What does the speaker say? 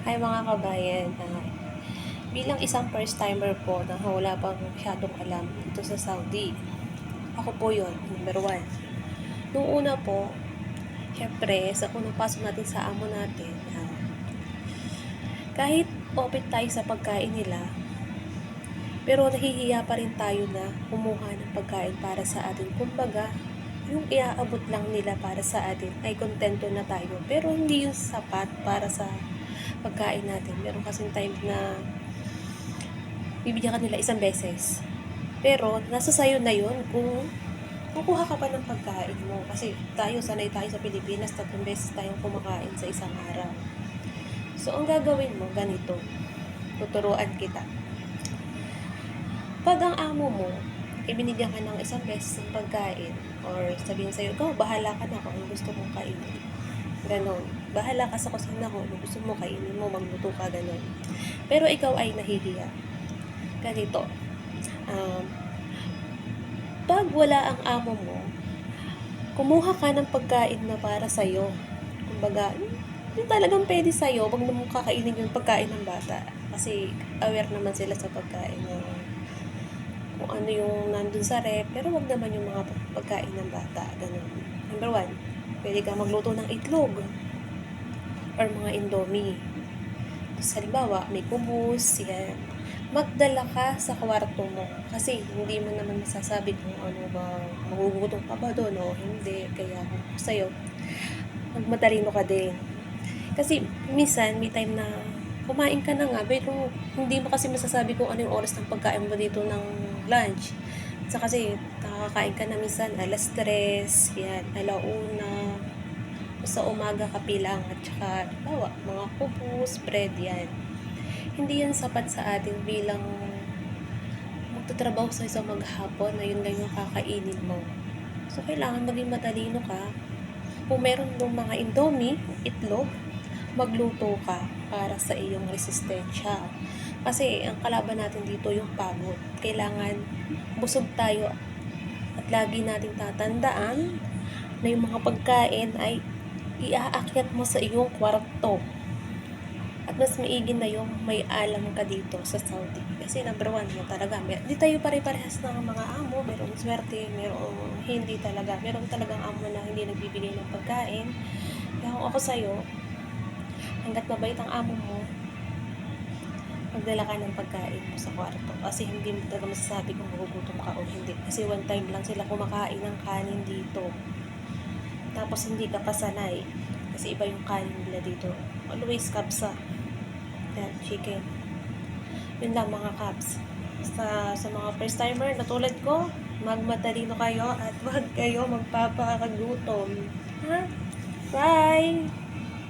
Hi mga kabayan, bilang isang first timer po na wala pang masyadong alam dito sa Saudi, ako po yon number one. Nung una po, syempre, sa unang pasok natin sa amo natin, kahit open tayo sa pagkain nila, pero nahihiya pa rin tayo na kumuha ng pagkain para sa atin. Kumbaga, yung iaabot lang nila para sa atin ay kontento na tayo. Pero hindi yung sapat para sa pagkain natin. Meron kasing time na bibigyan ka nila isang beses. Pero, nasa sayo na yun kung kukuha ka pa ng pagkain mo. Kasi sanay tayo sa Pilipinas, 3 beses tayong kumakain sa isang araw. So, ang gagawin mo, ganito. Tuturuan kita. Pag ang amo mo, ibinigyan ka ng isang beses ng pagkain, or sabihin sa'yo, ikaw, bahala ka na kung ano gusto mong kainin. Ganon. Bahala ka sa kusina ko, kung gusto mo kainin mo, magluto ka, ganon. Pero ikaw ay nahihiya. Ganito. Pag wala ang amo mo, kumuha ka ng pagkain na para sa'yo. Kumbaga, yung talagang pwede sa'yo, wag mo kakainin yung pagkain ng bata. Kasi aware naman sila sa pagkain ng kung ano yung nandun sa rep, pero wag naman yung mga pagkain ng bata. Ganun. Number 1, pwede ka magluto ng itlog or mga indomie. Tapos, halimbawa, may kubus, yan. Magdala ka sa kwarto mo. Kasi, hindi mo naman masasabi kung ano ba, magugutom ka ba doon o hindi. Kaya, sa'yo, magmatalino ka din. Kasi, minsan, may time na kumain ka na nga, pero hindi mo kasi masasabi kung ano yung oras ng pagkain mo dito ng lunch. So, kasi, nakakain ka na minsan, 3:00, yan, 1:00, sa umaga kapilang, at saka, bawa, mga kubus, bread, yan. Hindi yan sapat sa atin bilang magtatrabaho sa isang maghapon na yun lang yung kakainin mo. So, kailangan maging matalino ka. Kung meron dong mga indomie, itlog, magluto ka para sa iyong resistensya. Kasi, ang kalaban natin dito yung pagod. Kailangan busog tayo at lagi nating tatandaan na yung mga pagkain ay iaakyat mo sa iyong kwarto. At mas maigi na yung may alam ka dito sa Saudi. Kasi number 1 mo talaga. Di tayo pare-parehas ng mga amo. Merong swerte, merong hindi talaga. Merong talagang amo na hindi nagbibigay ng pagkain. Kaya kung ako sa'yo, hanggat mabait ang amo mo, magdala ka ng pagkain mo sa kwarto. Kasi hindi mo talaga masasabi kung magugutom ka o hindi. Kasi one time lang sila kumakain ng kanin dito. Tapos hindi ka pa sanay. Kasi iba yung kanin nila dito. Always kapsa. Yan, chicken. Yun lang mga kaps. Sa mga first timer na tulad ko, magmatalino kayo at huwag kayo magpapakagutom. Ha? Bye!